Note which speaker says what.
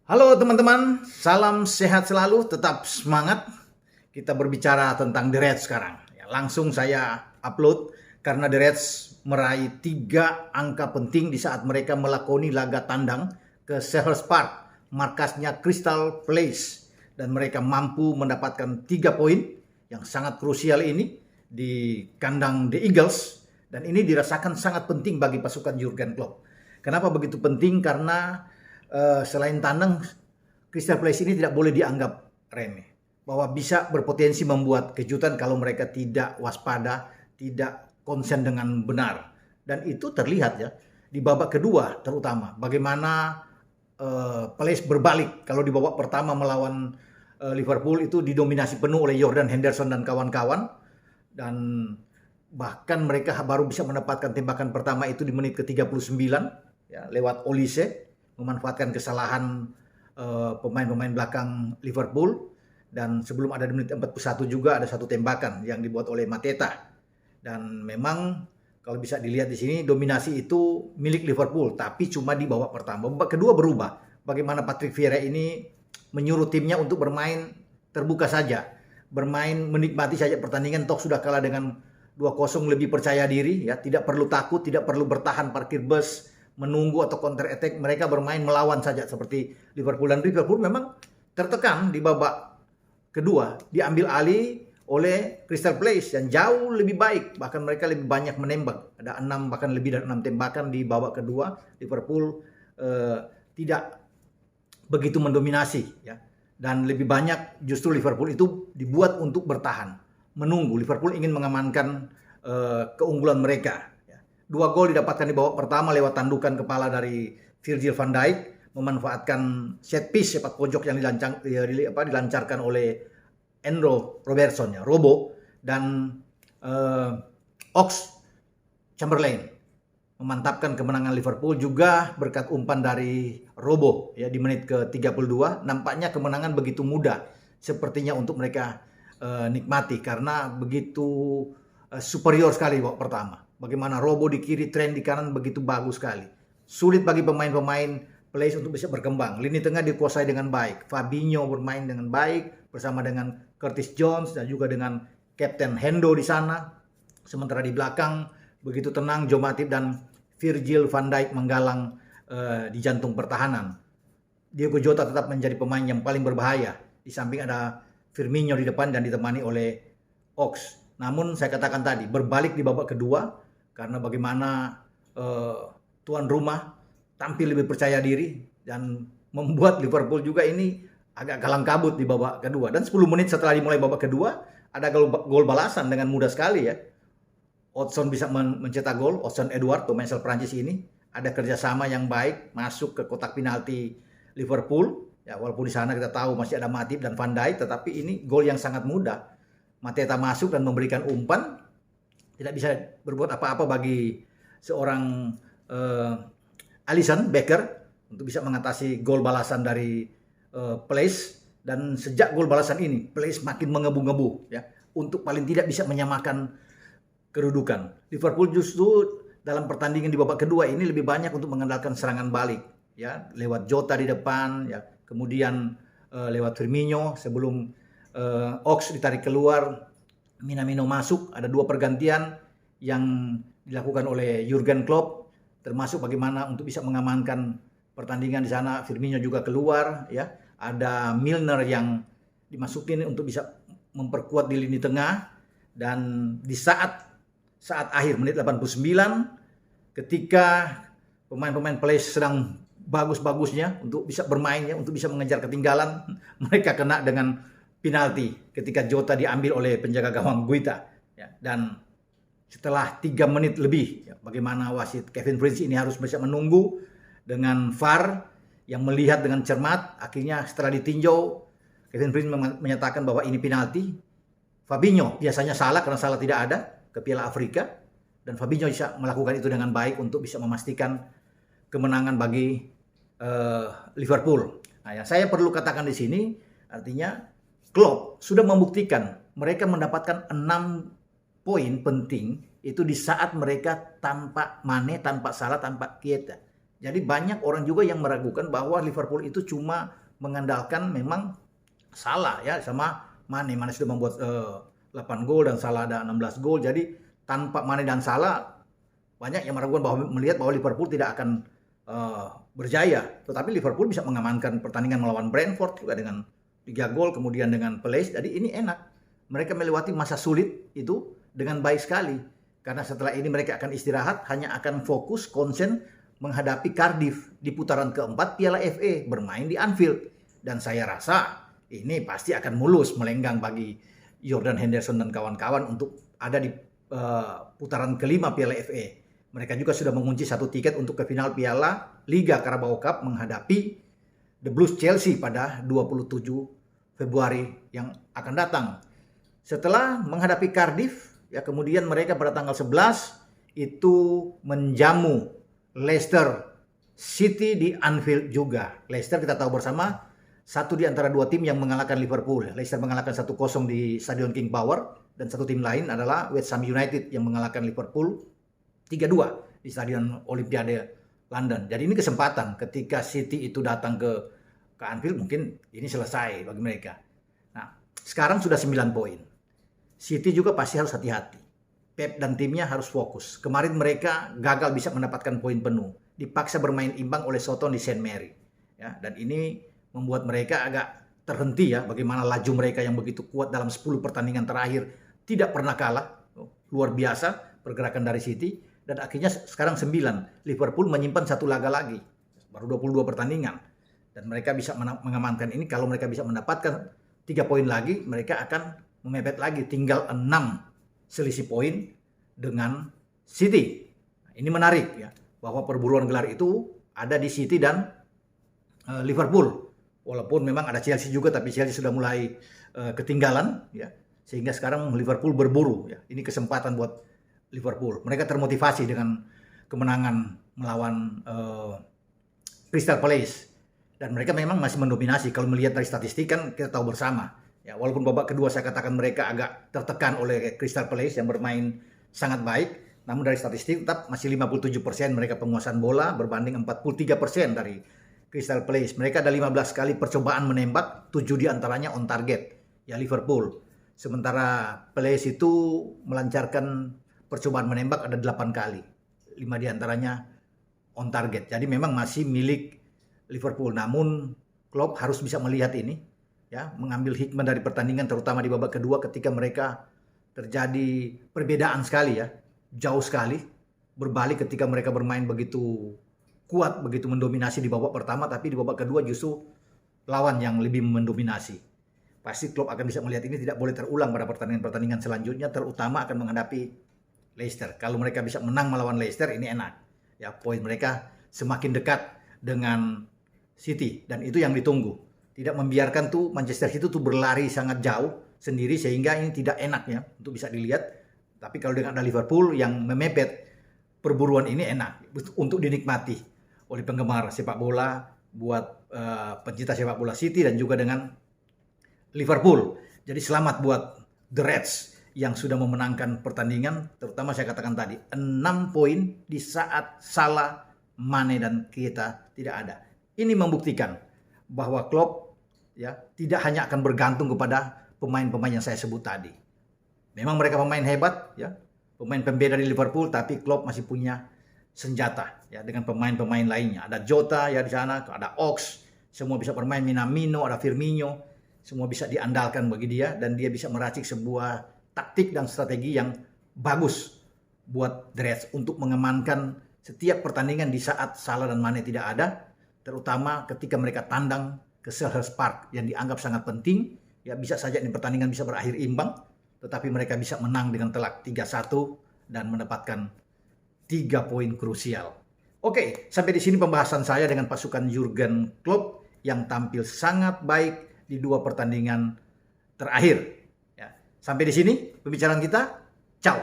Speaker 1: Halo teman-teman, salam sehat selalu, tetap semangat. Kita berbicara tentang The Reds sekarang. Langsung saya upload karena The Reds meraih 3 angka penting di saat mereka melakoni laga tandang ke Selhurst Park, markasnya Crystal Palace. Dan mereka mampu mendapatkan 3 poin yang sangat krusial ini di kandang The Eagles. Dan ini dirasakan sangat penting bagi pasukan Jurgen Klopp. Kenapa begitu penting? Karena selain tandang, Crystal Palace ini tidak boleh dianggap remeh. Bahwa bisa berpotensi membuat kejutan kalau mereka tidak waspada, tidak konsen dengan benar. Dan itu terlihat ya di babak kedua terutama. Bagaimana Palace berbalik kalau di babak pertama melawan Liverpool itu didominasi penuh oleh Jordan Henderson dan kawan-kawan. Dan bahkan mereka baru bisa mendapatkan tembakan pertama itu di menit ke-39 ya, lewat Olise, memanfaatkan kesalahan pemain-pemain belakang Liverpool. Dan sebelum ada di menit 41 juga ada satu tembakan yang dibuat oleh Mateta. Dan memang kalau bisa dilihat di sini dominasi itu milik Liverpool, tapi cuma di babak pertama. Babak kedua berubah. Bagaimana Patrick Vieira ini menyuruh timnya untuk bermain terbuka saja, bermain menikmati saja pertandingan. Toh sudah kalah dengan 2-0, lebih percaya diri ya, tidak perlu takut, tidak perlu bertahan parkir bus, menunggu atau counter attack. Mereka bermain melawan saja seperti Liverpool. Dan Liverpool memang tertekan di babak kedua, diambil alih oleh Crystal Palace yang jauh lebih baik. Bahkan mereka lebih banyak menembak, ada 6 bahkan lebih dari 6 tembakan di babak kedua. Liverpool tidak begitu mendominasi ya. Dan lebih banyak justru Liverpool itu dibuat untuk bertahan, menunggu. Liverpool ingin mengamankan keunggulan mereka. 2 gol didapatkan di babak pertama lewat tandukan kepala dari Virgil van Dijk, memanfaatkan set piece sepak pojok yang dilancarkan oleh Andrew Robertson ya, Robo, dan Oxlade-Chamberlain memantapkan kemenangan Liverpool juga berkat umpan dari Robo ya di menit ke-32. Nampaknya kemenangan begitu mudah sepertinya untuk mereka nikmati karena begitu superior sekali babak pertama. Bagaimana Robo di kiri, Trent di kanan begitu bagus sekali. Sulit bagi pemain-pemain Palace untuk bisa berkembang. Lini tengah dikuasai dengan baik. Fabinho bermain dengan baik bersama dengan Curtis Jones dan juga dengan Kapten Hendo di sana. Sementara di belakang begitu tenang Joe Matip dan Virgil van Dijk menggalang di jantung pertahanan. Diogo Jota tetap menjadi pemain yang paling berbahaya. Di samping ada Firmino di depan dan ditemani oleh Ox. Namun saya katakan tadi, berbalik di babak kedua karena bagaimana tuan rumah tampil lebih percaya diri dan membuat Liverpool juga ini agak kalang kabut di babak kedua. Dan 10 menit setelah dimulai babak kedua ada gol balasan dengan mudah sekali ya. Hodgson bisa mencetak gol, Hodgson-Edouard, pemain asal Prancis ini. Ada kerjasama yang baik, masuk ke kotak penalti Liverpool. Ya, walaupun di sana kita tahu masih ada Matip dan Van Dijk, tetapi ini gol yang sangat mudah. Mateta masuk dan memberikan umpan, tidak bisa berbuat apa-apa bagi seorang Alisson Becker untuk bisa mengatasi gol balasan dari Palace. Dan sejak gol balasan ini Palace makin mengebu-ngebu ya, untuk paling tidak bisa menyamakan kedudukan. Liverpool justru dalam pertandingan di babak kedua ini lebih banyak untuk mengandalkan serangan balik ya, lewat Jota di depan ya, kemudian lewat Firmino sebelum Ox ditarik keluar, Minamino masuk. Ada 2 pergantian yang dilakukan oleh Jurgen Klopp, termasuk bagaimana untuk bisa mengamankan pertandingan di sana. Firmino juga keluar ya. Ada Milner yang dimasukin untuk bisa memperkuat di lini tengah. Dan di saat akhir menit 89 ketika pemain-pemain Palace sedang bagus-bagusnya untuk bisa bermain ya, untuk bisa mengejar ketinggalan, mereka kena dengan penalti ketika Jota diambil oleh penjaga gawang Guaita ya. Dan setelah 3 menit lebih ya, bagaimana wasit Kevin Prince ini harus bisa menunggu dengan VAR yang melihat dengan cermat. Akhirnya setelah ditinjau, Kevin Prince menyatakan bahwa ini penalti. Fabinho biasanya salah karena salah tidak ada ke Piala Afrika, dan Fabinho bisa melakukan itu dengan baik untuk bisa memastikan kemenangan bagi Liverpool. Nah, yang saya perlu katakan di sini artinya Klopp sudah membuktikan mereka mendapatkan 6 poin penting itu di saat mereka tanpa Mane, tanpa Salah, tanpa Keita. Jadi banyak orang juga yang meragukan bahwa Liverpool itu cuma mengandalkan memang Salah ya sama Mane. Mane sudah membuat 8 gol dan Salah ada 16 gol. Jadi tanpa Mane dan Salah banyak yang meragukan bahwa melihat bahwa Liverpool tidak akan berjaya. Tetapi Liverpool bisa mengamankan pertandingan melawan Brentford juga dengan 3 gol, kemudian dengan Palace. Jadi ini enak. Mereka melewati masa sulit itu dengan baik sekali. Karena setelah ini mereka akan istirahat, hanya akan fokus, konsen menghadapi Cardiff di putaran keempat Piala FA bermain di Anfield. Dan saya rasa ini pasti akan mulus melenggang bagi Jordan Henderson dan kawan-kawan untuk ada di putaran kelima Piala FA. Mereka juga sudah mengunci 1 tiket untuk ke final Piala Liga Carabao Cup menghadapi The Blues Chelsea pada 27 Februari yang akan datang. Setelah menghadapi Cardiff, ya kemudian mereka pada tanggal 11 itu menjamu Leicester City di Anfield juga. Leicester kita tahu bersama satu di antara 2 tim yang mengalahkan Liverpool. Leicester mengalahkan 1-0 di Stadion King Power dan satu tim lain adalah West Ham United yang mengalahkan Liverpool 3-2 di Stadion Olimpiade London. Jadi ini kesempatan ketika City itu datang ke Anfield, mungkin ini selesai bagi mereka. Nah, sekarang sudah 9 poin. City juga pasti harus hati-hati. Pep dan timnya harus fokus. Kemarin mereka gagal bisa mendapatkan poin penuh. Dipaksa bermain imbang oleh Soton di St. Mary. Ya, dan ini membuat mereka agak terhenti ya. Bagaimana laju mereka yang begitu kuat dalam 10 pertandingan terakhir. Tidak pernah kalah. Luar biasa pergerakan dari City. Dan akhirnya sekarang 9. Liverpool menyimpan 1 laga lagi. Baru 22 pertandingan. Dan mereka bisa mengamankan ini. Kalau mereka bisa mendapatkan 3 poin lagi, mereka akan memepet lagi. Tinggal 6 selisih poin dengan City. Ini menarik ya, bahwa perburuan gelar itu ada di City dan Liverpool. Walaupun memang ada Chelsea juga, tapi Chelsea sudah mulai ketinggalan ya, sehingga sekarang Liverpool berburu ya. Ini kesempatan buat Liverpool. Mereka termotivasi dengan kemenangan melawan Crystal Palace dan mereka memang masih mendominasi. Kalau melihat dari statistik kan kita tahu bersama. Ya, walaupun babak kedua saya katakan mereka agak tertekan oleh Crystal Palace yang bermain sangat baik, namun dari statistik tetap masih 57% mereka penguasaan bola berbanding 43% dari Crystal Palace. Mereka ada 15 kali percobaan menembak, 7 diantaranya on target, ya Liverpool. Sementara Palace itu melancarkan percobaan menembak ada 8 kali, 5 diantaranya on target. Jadi memang masih milik Liverpool, namun Klopp harus bisa melihat ini. Ya, mengambil hikmah dari pertandingan terutama di babak kedua ketika mereka terjadi perbedaan sekali ya, jauh sekali berbalik ketika mereka bermain begitu kuat, begitu mendominasi di babak pertama, tapi di babak kedua justru lawan yang lebih mendominasi. Pasti Klopp akan bisa melihat ini tidak boleh terulang pada pertandingan-pertandingan selanjutnya, terutama akan menghadapi Leicester. Kalau mereka bisa menang melawan Leicester ini enak. Ya, poin mereka semakin dekat dengan City dan itu yang ditunggu. Tidak membiarkan tuh Manchester City tuh berlari sangat jauh sendiri sehingga ini tidak enak ya untuk bisa dilihat. Tapi kalau dengan ada Liverpool yang memepet, perburuan ini enak untuk dinikmati oleh penggemar sepak bola, buat pencinta sepak bola City dan juga dengan Liverpool. Jadi selamat buat The Reds yang sudah memenangkan pertandingan, terutama saya katakan tadi 6 poin di saat Salah, Mane dan Keita tidak ada. Ini membuktikan bahwa Klopp ya tidak hanya akan bergantung kepada pemain-pemain yang saya sebut tadi. Memang mereka pemain hebat ya, pemain pembeda di Liverpool, tapi Klopp masih punya senjata ya dengan pemain-pemain lainnya. Ada Jota ya di sana, ada Ox, semua bisa bermain, Minamino, ada Firmino, semua bisa diandalkan bagi dia dan dia bisa meracik sebuah taktik dan strategi yang bagus buat The Reds untuk mengamankan setiap pertandingan di saat Salah dan Mane tidak ada, terutama ketika mereka tandang ke Selhurst Park yang dianggap sangat penting. Ya bisa saja ini pertandingan bisa berakhir imbang, tetapi mereka bisa menang dengan telak 3-1 dan mendapatkan 3 poin krusial. Oke, sampai di sini pembahasan saya dengan pasukan Jurgen Klopp yang tampil sangat baik di 2 pertandingan terakhir. Ya, sampai di sini pembicaraan kita. Ciao.